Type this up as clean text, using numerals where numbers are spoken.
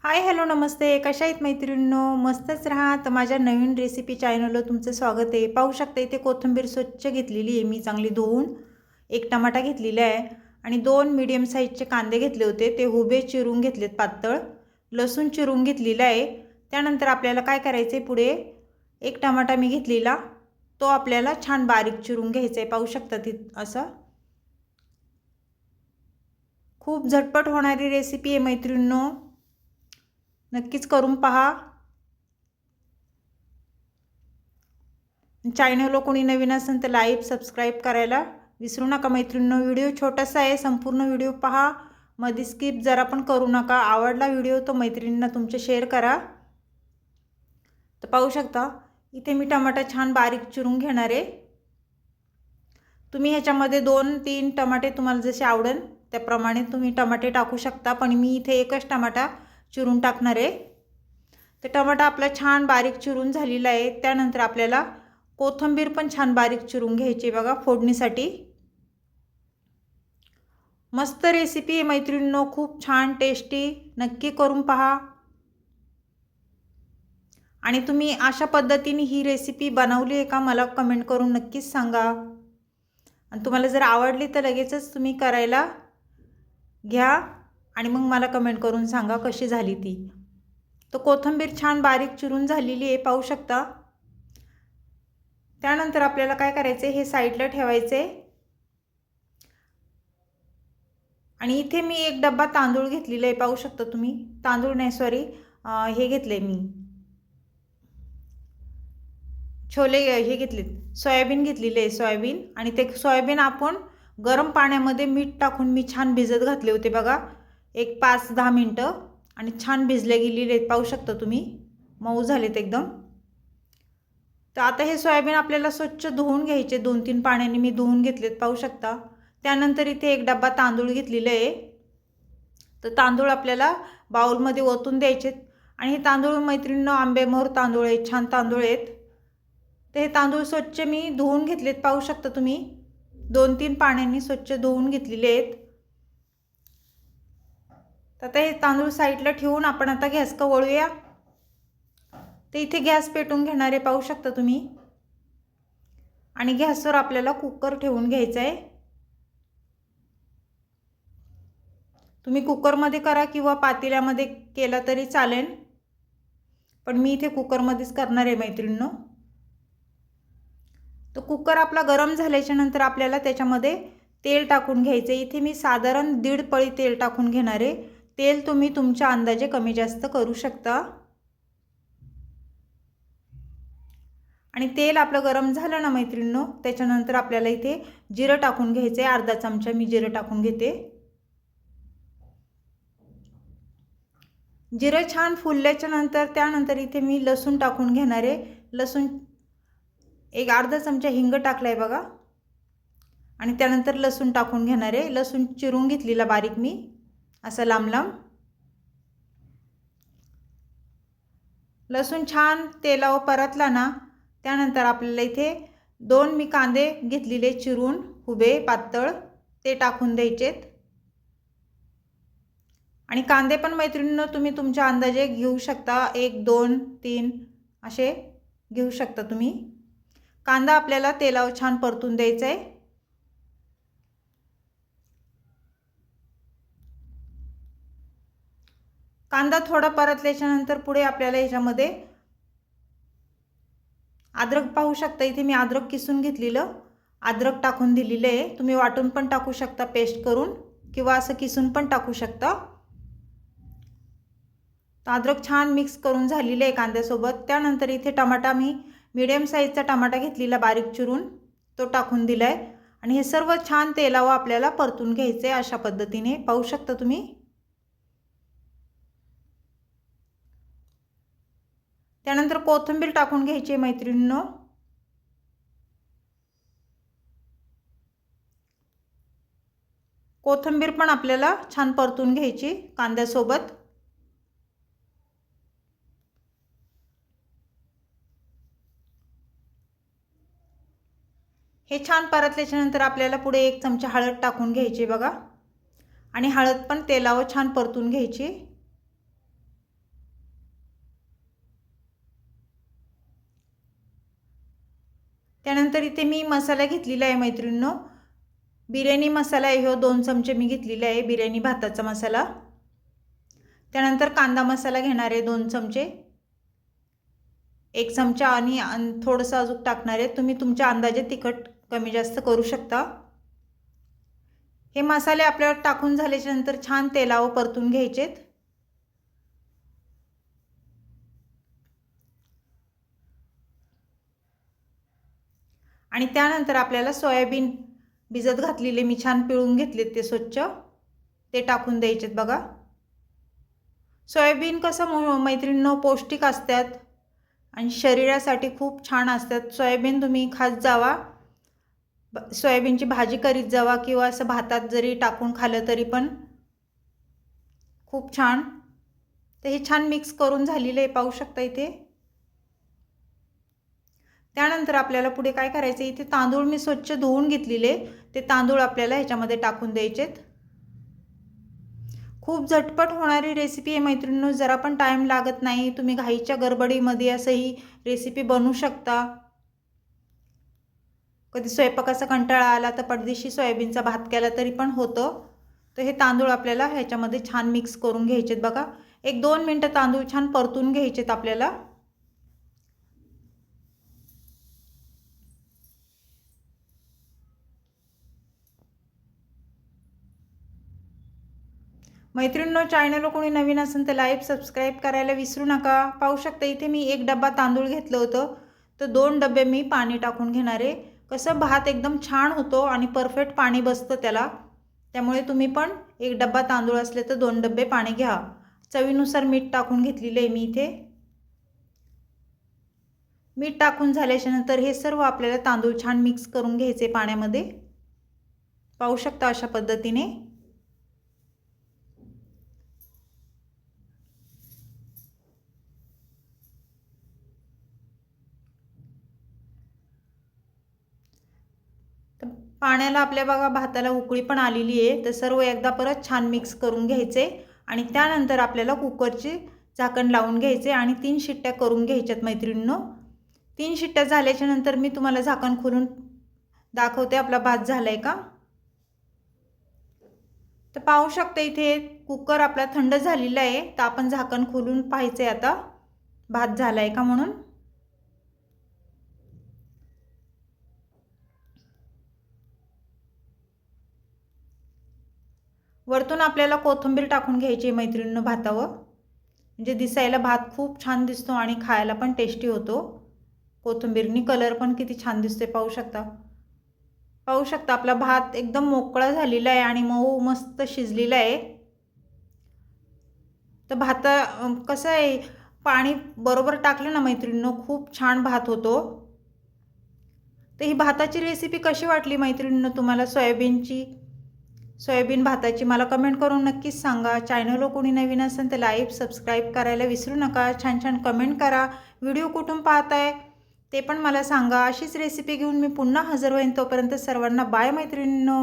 Hi hello नमस्ते, कशा आहेत मैत्रिणींनो? मस्तच राहा. तर माझ्या नवीन रेसिपी चॅनलवर तुमचं स्वागत आहे. पाहू शकता इथे कोथिंबीर स्वच्छ घेतलेली आहे मी, चांगली धुवून. एक टमाटा घेतलेला आहे आणि 2 मीडियम साईजचे कांदे घेतले होते, ते उभे चिरून घेतलेत पातळ. लसूण चिरून घेतलेला आहे. त्यानंतर आपल्याला काय करायचं आहे पुढे, एक टमाटा मी घेतलेला, तो आपल्याला छान बारीक चिरून घ्यायचा आहे. पाहू शकता ती असं. खूप झटपट होणारी रेसिपी आहे मैत्रिणींनो, नक्कीच करून पहा. चॅनलला कोणी नवीन असेल तर लाईक सबस्क्राईब करायला विसरू नका मैत्रिणींनो. व्हिडिओ छोटासा आहे, संपूर्ण व्हिडिओ पहा, मध्ये स्किप जरा पण करू नका. आवडला व्हिडिओ तर मैत्रिणींना तुमच्या शेअर करा. तर पाहू शकता इथे मी टमाटा छान बारीक चिरून घेणार आहे. तुम्ही ह्याच्यामध्ये 2-3 टमाटे तुम्हाला जसे आवडेल त्याप्रमाणे तुम्ही टमाटे टाकू शकता, पण मी इथे एकच टमाटा चिरून टाकणार आहे. तर टमाटा आपला छान बारीक चिरून झालेला आहे. त्यानंतर आपल्याला कोथिंबीर पण छान बारीक चिरून घ्यायची बघा फोडणीसाठी. मस्त रेसिपी आहे मैत्रिणींनो, खूप छान टेस्टी, नक्की करून पहा. आणि तुम्ही अशा पद्धतीने ही रेसिपी बनवली आहे का मला कमेंट करून नक्कीच सांगा. आणि तुम्हाला जर आवडली तर लगेचच तुम्ही करायला घ्या आणि मग मला कमेंट करून सांगा कशी झाली ती. तो कोथिंबीर छान बारीक चिरून झालेली आहे, पाहू शकता. त्यानंतर आपल्याला काय करायचं, हे साईडला ठेवायचे. आणि इथे मी एक डब्बा तांदूळ घेतलेला आहे, पाहू शकता तुम्ही. तांदूळ नाही सॉरी, हे घेतले मी छोले, हे घेतलेत सोयाबीन घेतलेले आहे, सोयाबीन. आणि ते सोयाबीन आपण गरम पाण्यामध्ये मीठ टाकून मी छान भिजत घातले होते बघा, एक 5-10 मिनटं, आणि छान भिजले गेलेले आहेत, पाहू शकता तुम्ही. मऊ झालेत एकदम. तर आता हे सोयाबीन आपल्याला स्वच्छ धुवून घ्यायचे, 2-3 पाण्याने मी धुवून घेतलेत, पाहू शकता. त्यानंतर इथे एक डब्बा तांदूळ घेतलेले आहे. तर तांदूळ आपल्याला बाउलमध्ये ओतून द्यायचे. आणि हे तांदूळ मैत्रिणींनो आंबेमोहर तांदूळ आहेत, छान तांदूळ आहेत. तर हे तांदूळ स्वच्छ मी धुवून घेतलेत, पाहू शकता तुम्ही. 2-3 पाण्याने स्वच्छ धुवून घेतलेले आहेत. तर आता हे तांदूळ साईडला ठेवून आपण आता गॅस का वळूया. तर इथे गॅस पेटून घेणार आहे, पाहू शकता तुम्ही. आणि गॅसवर आपल्याला कुकर ठेवून घ्यायचा आहे. तुम्ही कुकरमध्ये करा किंवा पातेल्यामध्ये केला तरी चालेल, पण मी इथे कुकरमध्येच करणार आहे मैत्रिणींनो. तो कुकर आपला गरम झाल्याच्या नंतर आपल्याला त्याच्यामध्ये तेल टाकून घ्यायचं. इथे मी साधारण 1.5 पळी तेल टाकून घेणार आहे. तेल तुम्ही तुमच्या अंदाजे कमी जास्त करू शकता. आणि तेल आपलं गरम झालं ना मैत्रिणींनो, त्याच्यानंतर आपल्याला इथे जिरं टाकून घ्यायचं आहे. अर्धा चमचा मी जिरं टाकून घेते. जिरं छान फुलल्याच्या नंतर त्यानंतर इथे मी लसूण टाकून घेणार आहे. लसूण एक अर्धा चमचा हिंग टाकला आहे बघा. आणि त्यानंतर लसूण टाकून घेणार आहे. लसूण चिरून घेतलेला बारीक मी असं लांब लांब. लसूण छान तेलावर परतला ना, त्यानंतर आपल्याला इथे 2 मी कांदे घेतलेले चिरून उभे पातळ, ते टाकून द्यायचेत. आणि कांदे पण मैत्रिणींनो तुम्ही तुमच्या अंदाजे घेऊ शकता, 1, 2, 3 असे घेऊ शकता तुम्ही. कांदा आपल्याला तेलावर छान परतून द्यायचा आहे. कांदा थोडा परतल्याच्या नंतर पुढे आपल्याला याच्यामध्ये अद्रक, पाहू शकता इथे मी अद्रक किसून घेतलेलं अद्रक टाकून दिलेलं आहे. तुम्ही वाटून पण टाकू शकता पेस्ट करून, किंवा असं किसून पण टाकू शकता. तर अद्रक छान मिक्स करून झालेलं आहे कांद्यासोबत. त्यानंतर इथे टमाटा मी मीडियम साईजचा टमाटा घेतलेला बारीक चिरून, तो टाकून दिला आहे. आणि हे सर्व छान तेलावर आपल्याला परतून घ्यायचे अशा पद्धतीने, पाहू शकता तुम्ही. त्यानंतर कोथिंबीर टाकून घ्यायची मैत्रिणींनो. कोथिंबीर पण आपल्याला छान परतून घ्यायची कांद्यासोबत. हे छान परतल्याच्या नंतर आपल्याला पुढे 1 चमचा हळद टाकून घ्यायची बघा. आणि हळद पण तेलावर छान परतून घ्यायची. त्यानंतर इथे मी मसाला घेतलेला आहे मैत्रिणींनो, बिर्याणी मसाला आहे, 2 चमचे मी घेतलेला आहे बिर्याणी भाताचा मसाला। त्यानंतर कांदा मसाला घेणार आहे 2 चमचे, 1 चमचा आणि थोडंसं अजून टाकणार आहे। तुम्ही तुमच्या अंदाजे तिखट कमी जास्त करू शकता। हे मसाले आपल्याला टाकून झाल्याच्या नंतर छान तेलावर परतून घ्यायचेत। आणि त्यानंतर आपल्याला सोयाबीन भिजत घातलेले मी छान पिळून घेतलेत ते स्वच्छ, ते टाकून द्यायचेत बघा। सोयाबीन कसं मैत्रिणींनो पौष्टिक असतात आणि शरीरासाठी खूप छान असतात। सोयाबीन तुम्ही खात जावा, सोयाबीनची भाजी करीत जावा किंवा असं भातात जरी टाकून खाल्लं तरी पण खूप छान। तर हे छान मिक्स करून झालेलं आहे, पाहू शकता इथे। त्यानंतर आपल्याला पुढे काय करायचं, इथे तांदूळ मी स्वच्छ धुवून घेतलेले, ते तांदूळ आपल्याला ह्याच्यामध्ये टाकून द्यायचेत। खूप झटपट होणारी रेसिपी आहे मैत्रिणींनो, जरा पण टाइम लागत नाही। तुम्ही घाईच्या गडबडीमध्ये असं ही रेसिपी बनवू शकता। कधी स्वयंपाकाचा कंटाळा आला तर पडदेशी सोयाबीनचा भात केला तरी पण होतं। तर हे तांदूळ आपल्याला ह्याच्यामध्ये छान मिक्स करून घ्यायचेत बघा। 1-2 मिनिटं तांदूळ छान परतून घ्यायचेत आपल्याला। मैत्रिणींनो, चॅनलला कोणी नवीन असेल तर लाईक सबस्क्राईब करायला विसरू नका। पाहू शकता इथे मी 1 डब्बा तांदूळ घेतलं होतं, तर 2 डब्बे मी पाणी टाकून घेणार आहे। कसं भात एकदम छान होतो आणि परफेक्ट पाणी बसतं त्याला, त्यामुळे तुम्ही पण 1 डब्बा तांदूळ असले तर 2 डब्बे पाणी घ्या। चवीनुसार मीठ टाकून घेतलेलं आहे मी इथे। मीठ टाकून झाल्याच्या नंतर हे सर्व आपल्याला तांदूळ छान मिक्स करून घ्यायचे पाण्यामध्ये, पाहू शकता अशा पद्धतीने। पाण्याला आपल्या बघा भाताला उकळी पण आलेली आहे, तर सर्व एकदा परत छान मिक्स करून घ्यायचे आणि त्यानंतर आपल्याला कुकरचे झाकण लावून घ्यायचे आणि 3 शिट्ट्या करून घ्यायच्यात मैत्रिणींनो। 3 शिट्ट्या झाल्याच्या नंतर मी तुम्हाला झाकण खोलून दाखवते आपला भात झालाय का। तर पाहू शकता इथे कुकर आपला थंड झालेला आहे, तर आपण झाकण खोलून पाहायचंय आता भात झालाय का म्हणून। वरतून आपल्याला कोथिंबीर टाकून घ्यायची मैत्रिणींनो भातावर, म्हणजे दिसायला भात खूप छान दिसतो आणि खायला पण टेस्टी होतो। कोथिंबीरनी कलर पण किती छान दिसते, पाहू शकता। पाहू शकता आपला भात एकदम मोकळा झालेला आहे आणि मऊ मस्त शिजलेला आहे। तर भात कसं आहे, पाणी बरोबर टाकलं ना मैत्रिणींनो, खूप छान भात होतो। तर ही भाताची रेसिपी कशी वाटली मैत्रिणींनो तुम्हाला, सोयाबीन भाताची, मला कमेंट करून नक्कीच सांगा। चॅनलला कोणी नवीन असेल तर लाईक सबस्क्राईब करायला विसरू नका। छान छान कमेंट करा। व्हिडिओ कुठून पाहताय ते पण मला सांगा। अशीच रेसिपी घेऊन मी पुन्हा हजर होईन, तोपर्यंत सर्वांना बाय मैत्रिणींनो।